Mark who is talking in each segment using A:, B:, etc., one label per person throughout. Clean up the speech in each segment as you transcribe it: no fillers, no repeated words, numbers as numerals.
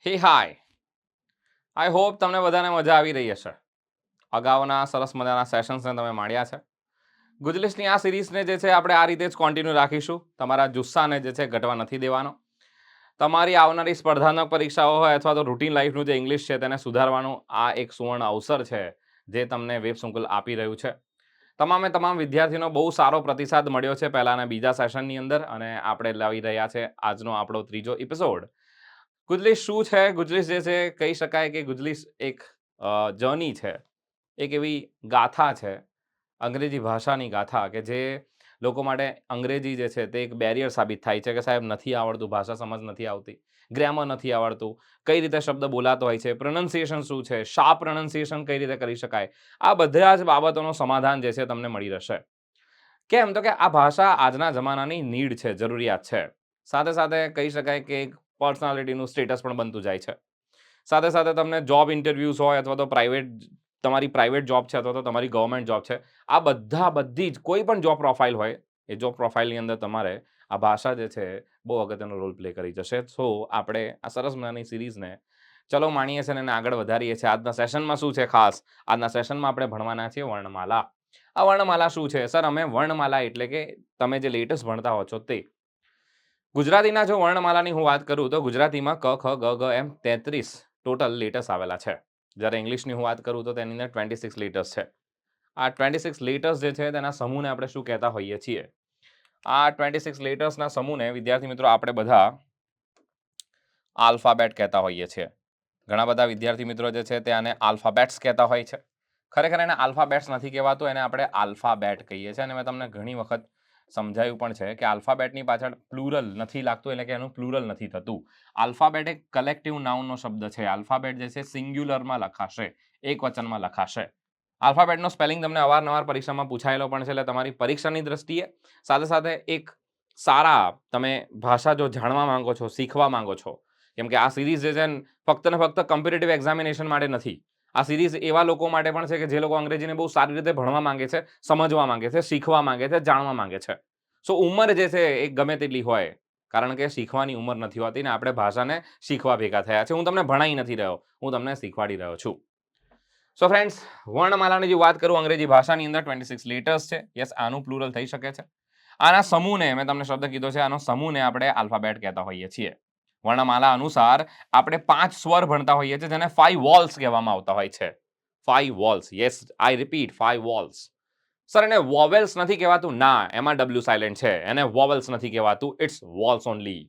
A: હે હાય, I hope તમને બધાને મજા આવી રહી હશે. અગાઉના સરસ મજાના સેશન્સને તમે માણ્યા છે. ગુજલિસ્ટની આ સિરીઝને જે છે આપણે આ રીતે જ કોન્ટિન્યુ રાખીશું. તમારા જુસ્સાને જે છે ઘટવા નથી દેવાનો. તમારી આવનારી સ્પર્ધાત્મક પરીક્ષાઓ હોય અથવા તો રૂટીન લાઈફનું જે ઇંગ્લિશ છે તેને સુધારવાનું આ એક સુવર્ણ અવસર છે જે તમને વેબસંકુલ આપી રહ્યું છે. તમામે તમામ વિદ્યાર્થીનો બહુ સારો પ્રતિસાદ મળ્યો છે પહેલાના બીજા સેશનની અંદર, અને આપણે લાવી રહ્યા છે આજનો આપણો ત્રીજો એપિસોડ. ગુજલિશ શું છે? ગુજલિશ જે છે કહી શકાય કે ગુજલિશ એક જર્ની છે, એક એવી ગાથા છે, અંગ્રેજી ભાષાની ગાથા કે જે લોકો માટે અંગ્રેજી જે છે તે એક બેરિયર સાબિત થાય છે કે સાહેબ નથી આવડતું, ભાષા સમજ નથી આવતી, ગ્રામર નથી આવડતું, કઈ રીતે શબ્દ બોલાતો હોય છે, પ્રોનન્સિએશન શું છે, શાર્પ પ્રોનન્સિએશન કઈ રીતે કરી શકાય, આ બધા જ બાબતોનું સમાધાન જે છે તમને મળી રહેશે. કેમ? તો કે આ ભાષા આજના જમાનાની નીડ છે, જરૂરિયાત છે. સાથે સાથે કહી શકાય કે એક પર્સનાલિટીનું સ્ટેટસ પણ બનતું જાય છે. સાથે સાથે તમને જોબ ઇન્ટરવ્યુઝ હોય અથવા તો તમારી પ્રાઇવેટ જોબ છે અથવા તો તમારી ગવર્મેન્ટ જોબ છે, આ બધી જ કોઈ પણ જોબ પ્રોફાઇલ હોય એ જોબ પ્રોફાઇલની અંદર તમારે આ ભાષા જે છે બહુ અગત્યનો રોલ પ્લે કરી જશે. સો આપણે આ સરસ મજાની સિરીઝને ચલો માણીએ છીએ અને આગળ વધારીએ છીએ. આજના સેશનમાં શું છે ખાસ? આજના સેશનમાં આપણે ભણવાના છીએ વર્ણમાલા. આ વર્ણમાલા શું છે? સર, અમે વર્ણમાલા એટલે કે તમે જે લેટેસ્ટ ભણતા હો છો તે. ગુજરાતીના જો વર્ણમાલાની હું વાત કરું તો ગુજરાતીમાં ક ખ ગ ઘ એમ 33 ટોટલ લેટર્સ આવેલા છે. જ્યારે ઇંગ્લિશની હું વાત કરું તો તેની અંદર 26 લેટર્સ છે. આ 26 લેટર્સ જે છે તેના સમૂહને આપણે શું કહેતા હોઈએ છીએ? આ 26 લેટર્સના સમૂહને વિદ્યાર્થી મિત્રો આપણે બધા આલ્ફાબેટ કહેતા હોઈએ છીએ. ઘણા બધા વિદ્યાર્થી મિત્રો જે છે તે આને આલ્ફાબેટ્સ કહેતા હોય છે. ખરેખર એને આલ્ફાબેટ્સ નથી કહેવાતું, એને આપણે આલ્ફાબેટ કહીએ છીએ. અને મેં તમને ઘણી વખત સમજાવ્યું પણ છે કે આલ્ફાબેટની પાછળ પ્લુરલ નથી લાગતું, એટલે કે એનું પ્લુરલ નથી થતું. આલ્ફાબેટ એક કલેક્ટિવ નાઉનનો શબ્દ છે. આલ્ફાબેટ જે છે સિંગ્યુલરમાં લખાશે, એક વચનમાં લખાશે. આલ્ફાબેટનો સ્પેલિંગ તમને અવારનવાર પરીક્ષામાં પૂછાયેલો પણ છે, એટલે તમારી પરીક્ષાની દ્રષ્ટિએ સાથે સાથે એક સારા તમે ભાષા જો જાણવા માંગો છો, શીખવા માંગો છો, કેમ કે આ સિરીઝ જે છે ફક્ત ને ફક્ત કોમ્પિટિટિવ એક્ઝામિનેશન માટે નથી. આ સિરીઝ એવા લોકો માટે પણ છે કે જે લોકો અંગ્રેજીને બહુ સારી રીતે ભણવા માંગે છે, સમજવા માંગે છે, શીખવા માંગે છે, જાણવા માંગે છે. સો ઉંમર જે છે એ ગમે તેટલી હોય, કારણ કે શીખવાની ઉંમર નથી હોતી ને આપણે ભાષાને શીખવા ભેગા થયા છે. હું તમને ભણાઈ નથી રહ્યો, હું તમને શીખવાડી રહ્યો છું. સો ફ્રેન્ડ્સ, વર્ણમાલાની જો વાત કરું અંગ્રેજી ભાષાની અંદર 26 લેટર્સ છે. યસ, આનું પ્લુરલ થઈ શકે છે. આના સમૂહને મેં તમને શબ્દ કીધો છે, આનો સમૂહને આપણે આલ્ફાબેટ કહેતા હોઈએ છીએ. વર્ણમાલા અનુસાર આપણે 5 સ્વર ભણતા હોઈએ છીએ, જેને 5 વોલ્સ કહેવામાં આવતા હોય છે. 5 વોલ્સ. યસ, આઈ રિપીટ, 5 વોલ્સ. સર, એને વોવેલ્સ નથી કહેવાતું? ના, એમાં ડબલ્યુ સાયલેન્ટ છે, એને વોવેલ્સ નથી કહેવાતું, ઇટ્સ વોલ્સ ઓનલી.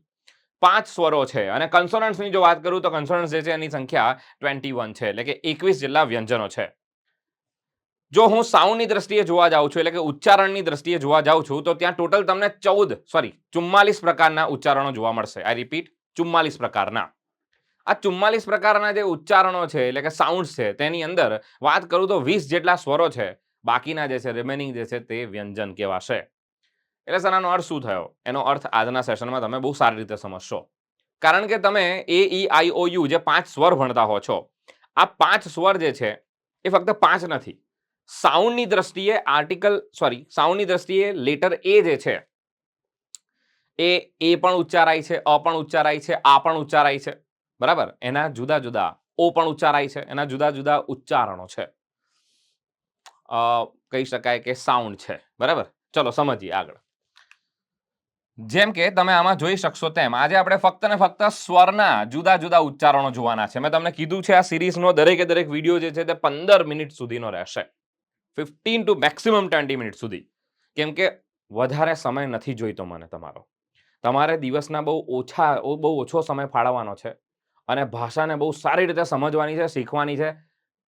A: 5 સ્વરો છે. અને કન્સોનન્ટ્સની જો વાત કરું તો કન્સોનન્ટ્સ જે છે એની સંખ્યા 21 છે, એટલે કે 21 જેટલા વ્યંજનો છે. જો હું સાઉન્ડની દ્રષ્ટિએ જોવા જાઉં છું, એટલે કે ઉચ્ચારણની દ્રષ્ટિએ જોવા જાઉં છું, તો ત્યાં ટોટલ તમને 44 પ્રકારના ઉચ્ચારણો જોવા મળશે. આઈ રિપીટ, 44 પ્રકારના. આ 44 પ્રકારના જે ઉચ્ચારણો છે, એટલે કે સાઉન્ડ્સ છે, તેની અંદર વાત કરું તો 20 જેટલા સ્વરો છે. બાકીના જે છે રિમેનિંગ જે છે તે વ્યંજન કહેવાશે. એટલે સર આનો અર્થ શું થયો? એનો અર્થ આજના સેશનમાં તમે બહુ સારી રીતે સમજશો. કારણ કે તમે એ ઈ આઈ ઓ યુ જે 5 સ્વર ભણતા હો છો, આ 5 સ્વર જે છે એ ફક્ત 5 નથી. સાઉન્ડની દ્રષ્ટિએ સાઉન્ડની દ્રષ્ટિએ લેટર એ જે છે એ પણ ઉચ્ચારાય છે, અ પણ ઉચ્ચારાય છે, આ પણ ઉચ્ચારાય છે. બરાબર? એના જુદા જુદા ઓ પણ ઉચ્ચારાય છે, એના જુદા જુદા ઉચ્ચારણો છે. કહી શકાય કે સાઉન્ડ છે. બરાબર? ચલો સમજીએ આગળ. જેમ કે તમે આમાં જોઈ શકશો તેમ આજે આપણે ફક્ત ને ફક્ત સ્વરના જુદા જુદા ઉચ્ચારણો જોવાના છે. મેં તમને કીધું છે આ સિરીઝનો દરેકે દરેક વિડીયો જે છે તે 15 મિનિટ સુધીનો રહેશે. 15 ટુ મેક્સિમમ 20 મિનિટ સુધી. કેમ કે વધારે સમય નથી જોઈતો મને તમારો. તમારે દિવસના બહુ ઓછો સમય ફાળવવાનો છે અને ભાષાને બહુ સારી રીતે સમજવાની છે, શીખવાની છે,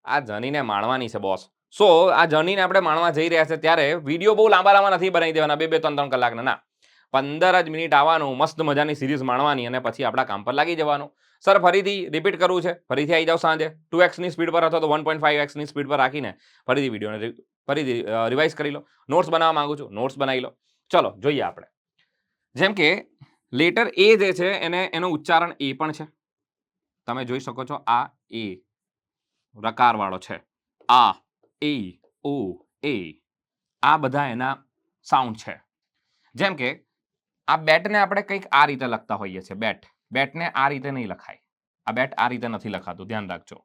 A: આ જર્નીને માણવાની છે બોસ. સો આ જર્નીને આપણે માણવા જઈ રહ્યા છે ત્યારે વિડીયો બહુ લાંબા નથી બનાવી દેવાના, 2-2, 3-3 કલાકના. ના, 15 જ મિનિટ આવવાનું, મસ્ત મજાની સિરીઝ માણવાની અને પછી આપણા કામ પર લાગી જવાનું. સર, ફરીથી રિપીટ કરવું છે, ફરીથી આવી જાઓ સાંજે 2x ની સ્પીડ પર અથવા તો 1.5x ની સ્પીડ પર રાખીને ફરીથી વિડીયોને ફરીથી રિવાઇઝ કરી લો. નોટ્સ બનાવવા માંગુ છું, નોટ્સ બનાવી લો. ચલો જોઈએ આપણે. જેમ કે લેટર એ જે છે એનું ઉચ્ચારણ એ પણ છે. તમે જોઈ શકો છો આ એ રકારવાળો છે. આ, એ, ઓ, એ, આ બધા એના સાઉન્ડ છે. જેમ કે આ બેટને આપણે કંઈક આ રીતે લખતા હોઈએ છીએ. બેટને આ રીતે નહીં લખાય. આ બેટ આ રીતે નથી લખાતું, ધ્યાન રાખજો.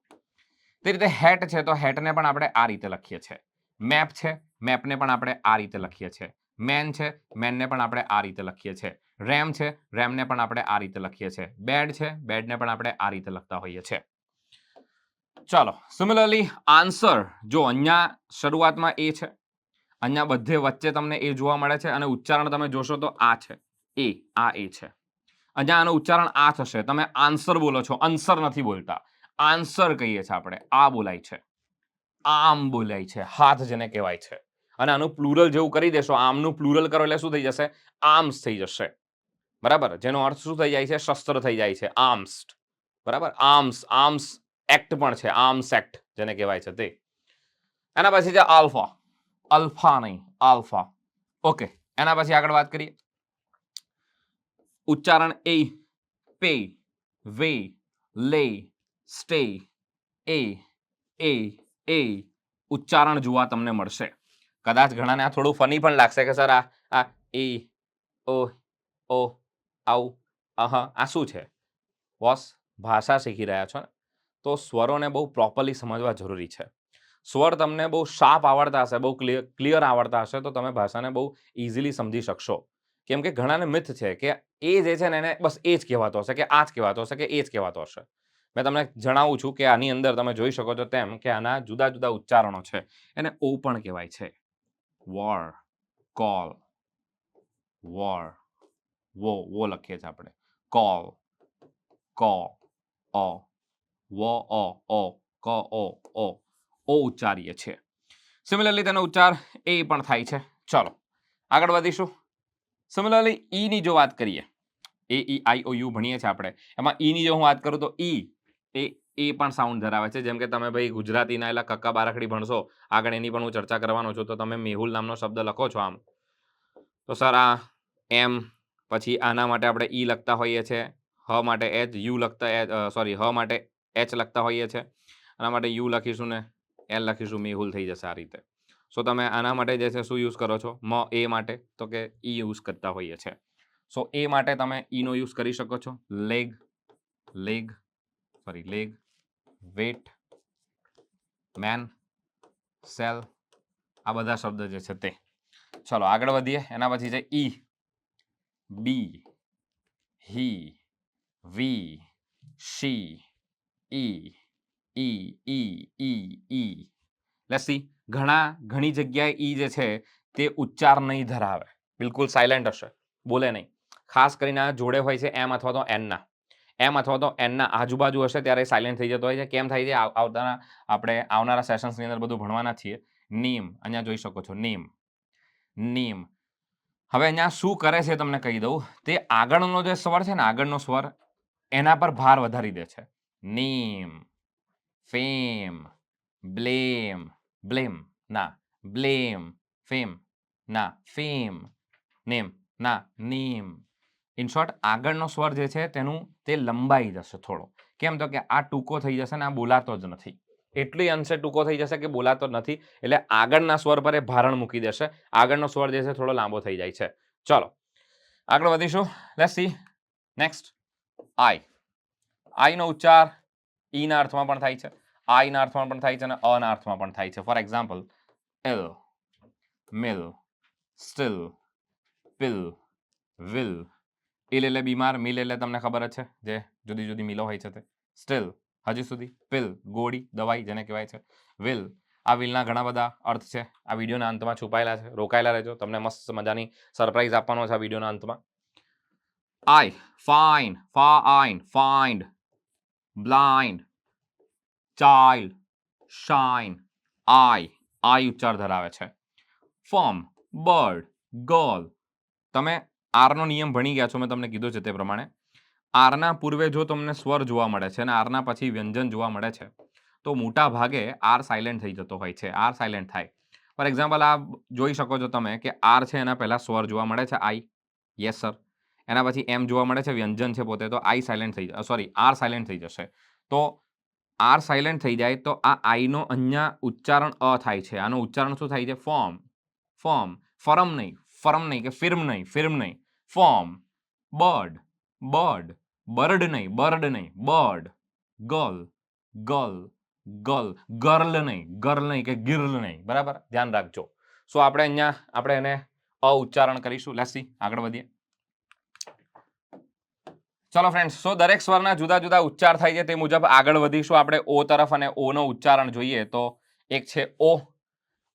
A: તે રીતે હેટ છે તો હેટને પણ આપણે આ રીતે લખીએ છીએ. મેપ છે, મેપને પણ આપણે આ રીતે લખીએ છીએ. મેન છે, મેનને પણ આપણે આ રીતે લખીએ છીએ. રેમ છે, રેમને પણ આપણે આ રીતે લખીએ છીએ. બેડ છે, બેડને પણ આપણે આ રીતે લખતા હોઈએ છીએ. ચાલો, સિમિલરલી આન્સર જો અહીંયા શરૂઆતમાં એ છે, અહીંયા બધે વચ્ચે તમને એ જોવા મળે છે અને ઉચ્ચારણ તમે જોશો તો આ છે, આ એ છે. અહીંયા આનું ઉચ્ચારણ આ થશે. તમે આન્સર બોલો છો, આન્સર નથી બોલતા. આન્સર કહીએ છીએ આપણે, આ બોલાય છે, આમ બોલાય છે, હાથ જેને કહેવાય છે. અને આનું પ્લુરલ જેવું કરી દેશો, આમનું પ્લુરલ કરો એટલે શું થઈ જશે? આર્મ્સ થઈ જશે. બરાબર, જેનો અર્થ શું થઈ જાય છે? શસ્ત્ર થઈ જાય છે, આર્મ્સ. બરાબર, આર્મ્સ, આર્મ્સ એક્ટ પણ છે, આર્મ્સ એક્ટ જેને કહેવાય છે તે. એના પછી છે આલ્ફા, અલ્ફા નહીં, આલ્ફા. ઓકે, એના પછી આગળ વાત કરીએ. ઉચ્ચારણ એ, પે, વે, લે, સ્ટે, એ ઉચ્ચારણ જોવા તમને મળશે. કદાચ ઘણાને આ થોડું ફની પણ લાગશે કે સર આ એ, ઓ, આવું, આ શું છે? બોસ, ભાષા શીખી રહ્યા છો ને, તો સ્વરોને બહુ પ્રોપરલી સમજવા જરૂરી છે. સ્વર તમને બહુ શાર્પ આવડતા હશે, બહુ ક્લિયર આવડતા હશે, તો તમે ભાષાને બહુ ઇઝીલી સમજી શકશો. કેમ કે ઘણાને મિથ છે કે એ જે છે ને એને બસ એ જ કહેવાતો હશે, કે આ જ કહેવાતો હશે, કે એ જ કહેવાતો હશે. મેં તમને જણાવું છું કે આની અંદર તમે જોઈ શકો છો તેમ કે આના જુદા જુદા ઉચ્ચારણો છે. એને ઓ પણ કહેવાય છે. વોર, કોલ, વોર, વો લખીએ છીએ આપણે. કોલ, કો, ઓ, વો, ઓ, ક, ઓ ઉચ્ચારીએ છીએ. સિમિલરલી તેનો ઉચ્ચાર એ પણ થાય છે. ચલો આગળ વધીશું. સિમિલરલી ઈ ની જો વાત કરીએ, AEIOU ભણીએ છીએ આપણે, એમાં ઈ ની જો હું વાત કરું તો એ પણ સાઉન્ડ ધરાવે છે. જેમ કે તમે ભાઈ ગુજરાતીના એલા કક્કા બારાખડી ભણશો, આગળ એની પણ હું ચર્ચા કરવાનો છું. તો તમે મેહુલ નામનો શબ્દ લખો છો આમ, તો સર આ એમ, પછી આના માટે આપણે ઈ લખતા હોઈએ છીએ, હ માટે એચ, યુ લખતા, સોરી હ માટે એચ લખતા હોઈએ છીએ, આના માટે યુ લખીશું ને એલ લખીશું, મેહુલ થઈ જશે આ રીતે. સો તમે આના માટે જે છે શું યુઝ કરો છો? એ માટે તો કે ઈ યુઝ કરતા હોઈએ છીએ. સો એ માટે તમે ઈનો યુઝ કરી શકો છો. લેગ, વેટ, મેન, સેલ, આ બધા શબ્દ જે છે તે. ચલો આગળ વધીએ. એના પછી છે ઈ, બી, હી, વી, શી, ઈ. Let's see. ઘણી જગ્યાએ ઈ જે છે તે ઉચ્ચાર નહીં ધરાવે, બિલકુલ સાયલેન્ટ હશે, બોલે નહીં. ખાસ કરીને જોડે હોય છે એમ અથવા તો એનના, આજુબાજુ હશે ત્યારે સાયલેન્ટ થઈ જતો હોય છે. કેમ થાય છે? આપણે આવનારા સેશન્સની અંદર બધું ભણવાના છીએ. નીમ, અહીંયા જોઈ શકો છો, નીમ. હવે અહીંયા શું કરે છે તમને કહી દઉં. તે આગળનો જે સ્વર છે ને, આગળનો સ્વર એના પર ભાર વધારી દે છે. નીમ, ફેમ, બ્લેમ, ના બ્લેમ, ફેમ ના ફેમ, નેમ ના નીમ. ઇન શોર્ટ આગળનો સ્વર જે છે તેનું તે લંબાઈ જશે થોડો. કેમ? તો કે આ ટૂંકો થઈ જશે ને આ બોલાતો જ નથી. એટલી અંશે ટૂંકો થઈ જશે કે બોલાતો નથી, એટલે આગળના સ્વર પર એ ભારણ મૂકી દેશે. આગળનો સ્વર જે છે થોડો લાંબો થઈ જાય છે. ચલો આગળ વધીશું. Let's see next. આઈ નો ઉચ્ચાર ઈના અર્થમાં પણ થાય છે, આઈના અર્થમાં પણ થાય છે અને અના અર્થમાં પણ થાય છે. For example, ill, mill, still, pill, will. Ill એટલે બીમાર, મિલ એટલે તમને ખબર જ છે જે જુદી જુદી મિલો હોય છે તે. સ્ટીલ હજી સુધી, પિલ ગોળી, દવાઈ જેને કહેવાય છે, વિલ. આ વિલના ઘણા બધા અર્થ છે. આ વિડીયોના અંતમાં છુપાયેલા છે. રોકાયેલા રહેજો, તમને મસ્ત મજાની સરપ્રાઈઝ આપવાનો છે આ વિડીયોના અંતમાં. I, fine, find, blind, child, shine. I ઉચ્ચાર ધરાવે છે. Form, bird, girl. તમે આરનો નિયમ ભણી ગયા છો, મેં તમને કીધું છે તે પ્રમાણે. આરના પૂર્વે જો તમને સ્વર જોવા મળે છે અને આરના પછી વ્યંજન જોવા મળે છે, તો મોટા ભાગે આર સાયલેન્ટ થઈ જતો હોય છે. આર સાયલેન્ટ થાય. ફોર એક્ઝામ્પલ, આ જોઈ શકો છો તમે કે આર છે એના પહેલા સ્વર જોવા મળે છે, આઈ, યસ સર. એના પછી એમ જોવા મળે છે, વ્યંજન છે પોતે, તો આઈ સાયલેન્ટ થઈ જશે, સોરી આર સાયલેન્ટ થઈ જશે. તો આર સાયલેન્ટ થઈ જાય તો આ આઈનો અહીંયા ઉચ્ચારણ અ થાય છે. આનું ઉચ્ચારણ શું થાય છે? ફોર્મ. ફરમ નહીં કે ફિર્મ નહીં. ફોર્મ. બર્ડ, બર્ડ નહીં, bird. Girl girl girl girl નહીં કે ગિર્લ નહીં, બરાબર, ધ્યાન રાખજો. સો આપણે એને અ ઉચ્ચારણ કરીશું. લેટ્સ સી, આગળ વધીએ. ચલો ફ્રેન્ડ્સ, સો દરેક સ્વરના જુદા જુદા ઉચ્ચાર થાય છે તે મુજબ આગળ વધીશું આપણે ઓ તરફ. અને ઓ નો ઉચ્ચારણ જોઈએ તો એક છે ઓ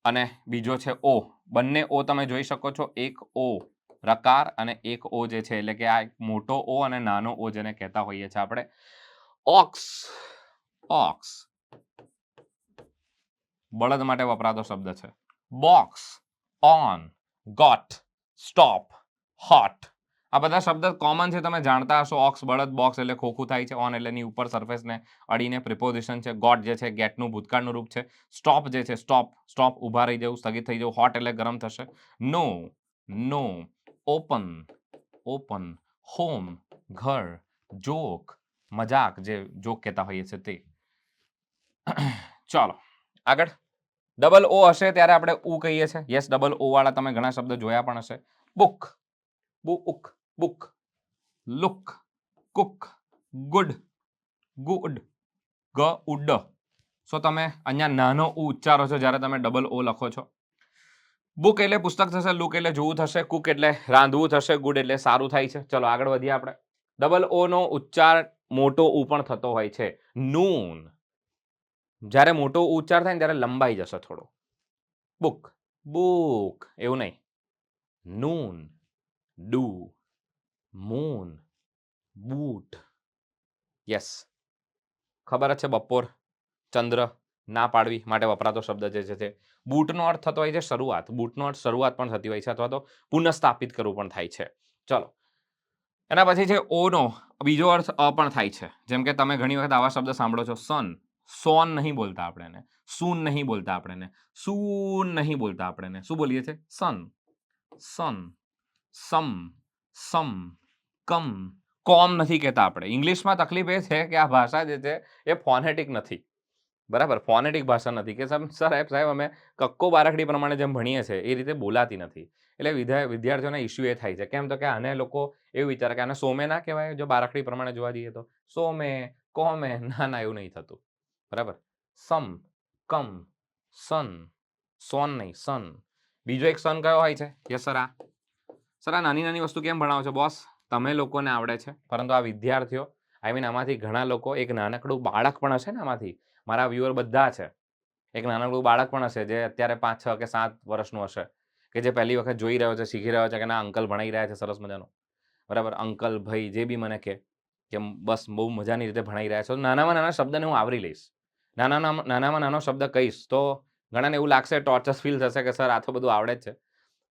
A: અને બીજો છે ઓ. બંને ઓ તમે જોઈ શકો છો, એક ઓ રકાર અને એક ઓ જે છે એટલે કે આ એક મોટો ઓ અને નાનો ઓ જેને કહેતા હોઈએ છીએ આપણે. ઓક્સ ઓક્સ બળદ માટે વપરાતો શબ્દ છે. Box on got stop hot. આ બધા શબ્દ કોમન છે, તમે જાણતા હશો. ઓક્સ બળદ, બોક્સ એટલે ખોખું થાય છે, ઓન એટલે એની ઉપર સરફેસને અડીને પ્રિપોઝિશન છે, ગોટ જે છે ગેટનું ભૂતકાળનું રૂપ છે, સ્ટોપ જે છે સ્ટોપ ઊભા રહી જવું, સ્થગિત થઈ જવું, હોટ એટલે ગરમ થશે. નો નો ઓપન ઓપન હોમ ઘર, જોક મજાક જે જોક કહેતા હોઈએ છીએ તે. ચાલો આગળ. ડબલ ઓ હશે ત્યારે આપણે ઉ કહીએ છીએ. યસ, ડબલ ઓ વાળા તમે ઘણા શબ્દ જોયા પણ હશે. Book book book, look cook, good good, good. So તમે અહીંયા નાનો ઉ ઉચ્ચારો છો જ્યારે તમે ડબલ ઓ લખો છો. બુક એટલે પુસ્તક થશે, લુક એટલે જોવું થશે, કુક એટલે રાંધવું થશે, ગુડ એટલે સારું થાય છે. ચલો આગળ વધીએ આપણે. ડબલ ઓ નો ઉચ્ચાર મોટો ઉ પણ થતો હોય છે. નૂન, જ્યારે મોટો ઉચ્ચાર થાય ને ત્યારે લંબાઈ જશે થોડો. બુક બુક એવું નહીં. Noon do, moon boot. Yes, ખબર જ છે બપોર ચંદ્ર ના પાડવી માટે વપરાતો શબ્દ જે છે. બૂટનો અર્થ થતો હોય છે શરૂઆત. બૂટનો અર્થ શરૂઆત પણ થતી હોય છે અથવા તો પુનઃસ્થાપિત કરવું પણ થાય છે. ચલો એના પછી છે ઓનો બીજો અર્થ અ પણ થાય છે. જેમ કે તમે ઘણી વખત આવા શબ્દ સાંભળો છો. સન, સોન નહીં બોલતા આપણે એને, સૂન નહીં બોલતા આપણે એને, સૂન નહીં બોલતા આપણે એને. શું બોલીએ છીએ? સન સન, સમ સમ, કમ. કોમ નથી કહેતા આપણે. ઇંગ્લિશમાં તકલીફ એ છે કે આ ભાષા જે છે એ ફોનેટિક નથી, બરાબર, ફોનેટિક ભાષા નથી કે સાહેબ અમે કક્કો બારાખડી પ્રમાણે જેમ ભણીએ છીએ એ રીતે બોલાતી નથી. એટલે વિદ્યાર્થીઓને ઇસ્યુ એ થાય છે. કેમ તો કે આને લોકો એવું વિચારે કે આને સોમે ના કહેવાય જો બારાખડી પ્રમાણે જોવા જઈએ તો. સોમે કોમે, ના એવું નહીં થતું, બરાબર. સમ કમ સન, સોન નહીં સન. બીજો એક સન કયો હોય છે? યસ સર, આ નાની નાની વસ્તુ કેમ ભણાવો છો બોસ? તમે લોકોને આવડે છે પરંતુ આ વિદ્યાર્થીઓ આમાંથી ઘણા લોકો, એક નાનકડું બાળક પણ હશે ને આમાંથી, મારા વ્યુઅર બધા છે, એક નાનકડું બાળક પણ હશે જે અત્યારે 5, 6 કે 7 વર્ષનું હશે, કે જે પહેલી વખત જોઈ રહ્યો છે, શીખી રહ્યો છે કે ના અંકલ ભણાઈ રહ્યા છે સરસ મજાનું, બરાબર, અંકલ ભાઈ જે બી મને કે બસ બહુ મજાની રીતે ભણાઈ રહ્યા છો. નાનામાં નાના શબ્દને હું આવરી લઈશ. નાનામાં નાનો શબ્દ કહીશ તો ઘણાને એવું લાગશે, ટોર્ચર ફીલ થશે કે સર આ તો બધું આવડે જ છે.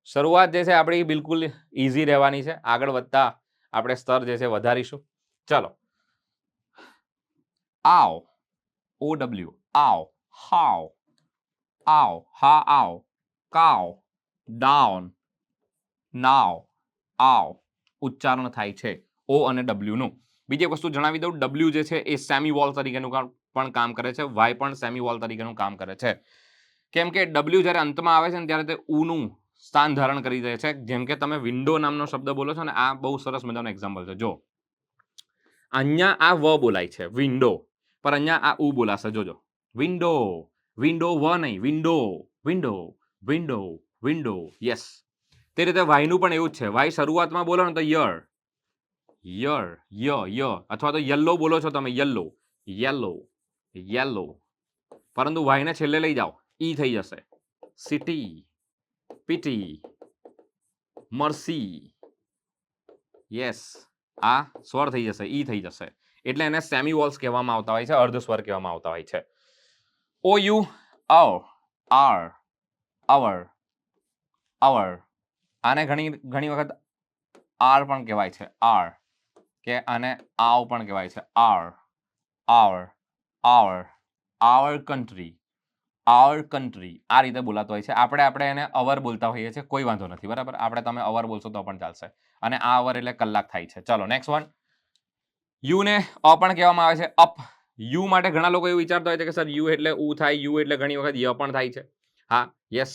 A: શરૂઆત જે છે આપણી બિલકુલ ઇઝી રહેવાની છે. આગળ વધતા આપણે સ્તર જે છે વધારીશું. ચલો, આવ OW, આવ, હાવ, આવ, હા આવ, કાવ, ડાઉન, નાવ, આવ. ઉચ્ચારણ થાય છે ઓ અને ડબલ્યુ નું. બીજી એક વસ્તુ જણાવી દઉં, ડબલ્યુ જે છે એ સેમી વોલ તરીકેનું પણ કામ કરે છે, વાય પણ સેમી વોલ તરીકેનું કામ કરે છે. કેમ કે ડબલ્યુ જ્યારે અંતમાં આવે છે ને ત્યારે તે ઉનું સ્થાન ધારણ કરી દે છે. જેમ કે તમે વિન્ડો નામનો શબ્દ બોલો છો ને, આ બહુ સરસ મજાનો એક્ઝામ્પલ છે. જો અહીંયા આ વ બોલાય છે વિન્ડો, પર અહીંયા આ ઉ બોલાશે. જોજો, વિન્ડો, વિન્ડો વ નહીં, window window window window. Yes, તે રીતે વાયનું પણ એવું જ છે. વાય શરૂઆતમાં બોલો ને તો યર યર ય અથવા તો યલો બોલો છો તમે, યલો યેલો યેલો, પરંતુ વાયને છેલ્લે લઈ જાઓ, ઈ થઈ જશે. City, PT, Mersey. યસ, આ સ્વર થઈ જશે, ઈ થઈ જશે. એટલે એને સેમી વોલ્સ કહેવામાં આવતા હોય છે, અર્ધ સ્વર કહેવામાં આવતા હોય છે. ઓ યુ, આર, અવર, અવર. આને ઘણી વખત આર પણ કહેવાય છે, આર, કે આને આવ પણ કહેવાય છે, આર, આવર કન્ટ્રી, આ રીતે બોલાતો હોય છે. આપણે એને અવર બોલતા હોઈએ છીએ, કોઈ વાંધો નથી, બરાબર. આપણે તમે અવર બોલશો તો પણ ચાલશે. અને આ અવર એટલે કલાક થાય છે. ચલો નેક્સ્ટ વન. યુ ને અ પણ કહેવામાં આવે છે, અપ. યુ માટે ઘણા લોકો એવું વિચારતા હોય છે કે સર યુ એટલે ઉ થાય, યુ એટલે ઘણી વખત ય પણ થાય છે. હા, યસ,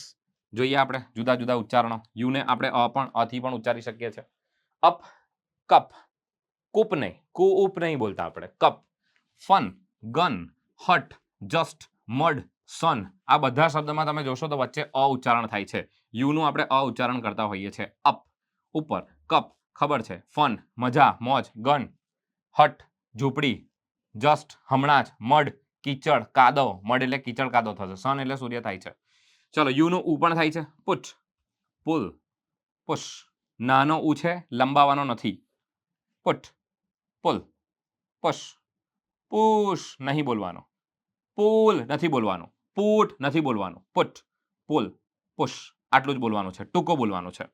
A: જોઈએ આપણે જુદા જુદા ઉચ્ચારણો. યુ ને આપણે અથી પણ ઉચ્ચારી શકીએ છીએ. અપ, કપ, કૂપ નહીં, કુપ નહીં બોલતા આપણે, કપ. ફન, ગન, હટ, જસ્ટ, મડ, સન, આ બધા શબ્દમાં તમે જોશો તો વચ્ચે અ ઉચ્ચારણ થાય છે. યુનું આપણે અ ઉચ્ચારણ કરતા હોઈએ છીએ. અપ, ઉપર, કપ, ખબર છે, ફન, મજા, મોજ, ગન, હટ, ઝૂંપડી, જસ્ટ, હમણાં જ, મડ, કીચડ, કાદવ, મડ એટલે કીચડ કાદવ થશે, સન એટલે સૂર્ય થાય છે. ચલો યુનું ઉ પણ થાય છે. પુટ, પુલ, પુશ, નાનો ઉ છે, લંબાવાનો નથી. પુટ, પુલ, પુશ, પુશ નહીં બોલવાનો, પુલ નથી બોલવાનું, પુટ નથી બોલવાનું, પુટ, પુલ, પુશ આટલું જ બોલવાનું છે, ટૂંકો બોલવાનું છે.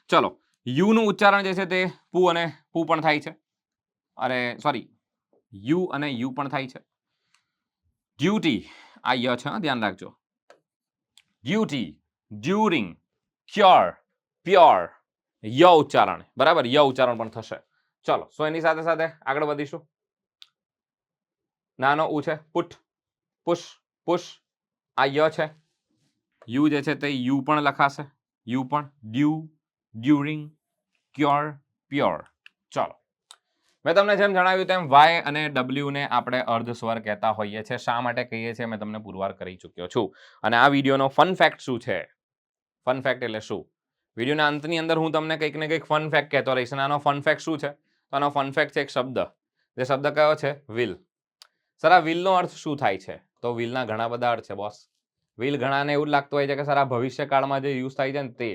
A: ચલો યુનું ઉચ્ચારણ જે છે તે પુ અને પુ પણ થાય છે. અરે સોરી, યુ અને યુ પણ થાય છે. ડ્યુટી, આ ય છે, ધ્યાન રાખજો. ડ્યુટી, ડ્યુરિંગ, ક્યોર, પ્યોર, ય ઉચ્ચારણ, બરાબર, ય ઉચ્ચારણ પણ થશે. ચલો સો એની સાથે સાથે આગળ વધીશું. નાનો ઉ છે, પુટ, પુશ, પુશ, આ ય છે. યુ જે છે તે યુ પણ લખાશે, યુ પણ, ડ્યુ, ડ્યુરિંગ, ક્યોર, પ્યોર. ચલો મેં તમને જેમ જણાવ્યું તેમ વાય અને ડબલ્યુ ને આપણે અર્ધસ્વર કહેતા હોઈએ છીએ. શા માટે કહીએ છીએ મેં તમને પુરવાર કરી ચૂક્યો છું. અને આ વિડીયોનો ફન ફેક્ટ શું છે? ફન ફેક્ટ એટલે શું? વિડીયોના અંતની અંદર હું તમને કંઈક ને કંઈક ફન ફેક્ટ કહેતો રહીશ. અને આનો ફન ફેક્ટ શું છે? તો આનો ફન ફેક્ટ છે એક શબ્દ. જે શબ્દ કયો છે? વિલ. સર આ વિલનો અર્થ શું થાય છે? તો વિલના ઘણા બધા અર્થ છે બોસ. વિલ ઘણાને એવું લાગતું હોય છે કે સર આ ભવિષ્યકાળમાં જે યુઝ થાય છે ને તે,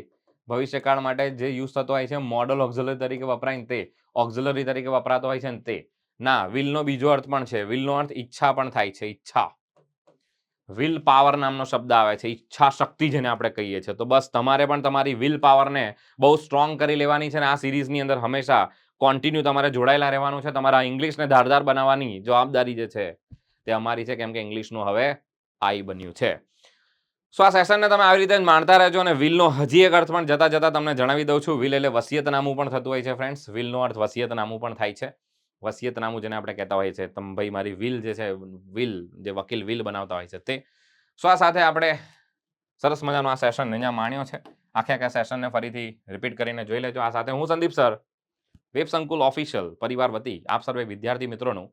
A: ભવિષ્યકાળ માટે જે યુઝ થતો હોય છે મોડલ ઓક્ઝિલરી તરીકે વપરાય ને તે, ઓક્ઝિલરી તરીકે વપરાતો હોય છે ને તે. ના, વિલનો બીજો અર્થ પણ છે. વિલનો અર્થ ઈચ્છા પણ થાય છે. ઈચ્છા. વિલ પાવર નામનો શબ્દ આવે છે, ઈચ્છા શક્તિ જેને આપણે કહીએ છીએ. તો બસ તમારે પણ તમારી વિલ પાવરને બહુ સ્ટ્રોંગ કરી લેવાની છે. અને આ સિરીઝની અંદર હંમેશા કોન્ટિન્યુ તમારે જોડાયેલા રહેવાનું છે. તમારા ઇંગ્લિશને ધારદાર બનાવવાની જવાબદારી જે છે તે અમારી છે, કેમ કે ઇંગ્લિશનું હવે આઈ બન્યું છે. સો આ સેશનને તમે આવી રીતે માણતા રહેજો. અને વિલનો હજી એક અર્થ પણ જતા જતા તમને જણાવી દઉં છું. વિલ એટલે વસિયતનામું પણ થતું હોય છે ફ્રેન્ડ્સ. વિલનો અર્થ વસિયતનામું પણ થાય છે. વસિયતનામું જેને આપણે કહેતા હોઈએ છીએ, તમે ભાઈ મારી વિલ જે છે, વિલ જે વકીલ વિલ બનાવતા હોય છે તે. સો આ સાથે આપણે સરસ મજાનો આ સેશન અહીંયા માણ્યો છે. આખે આખા સેશનને ફરીથી રિપીટ કરીને જોઈ લેજો. આ સાથે હું સંદીપ સર, વેબ સંકુલ ઓફિશિયલ પરિવાર વતી આપ સર્વે વિદ્યાર્થી મિત્રોનું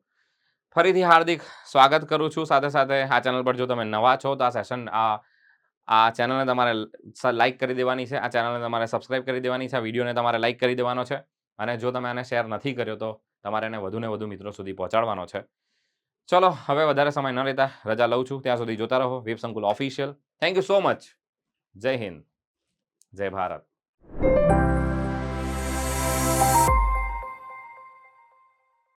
A: ફરીથી હાર્દિક સ્વાગત કરું છું. સાથે સાથે આ ચેનલ પર જો તમે નવા છો તો આ સેશન આ ચેનલને તમારે લાઇક કરી દેવાની છે. આ ચેનલને તમારે સબસ્ક્રાઇબ કરી દેવાની છે. આ વિડીયોને તમારે લાઇક કરી દેવાનો છે. અને જો તમે આને શેર નથી કર્યો તો તમારે એને વધુને વધુ મિત્રો સુધી પહોંચાડવાનો છે. ચલો હવે વધારે સમય ન લેતા રજા લઉં છું. ત્યાં સુધી જોતા રહો વેબ સંકુલ official. Thank you so much. જય હિન્દ, જય ભારત.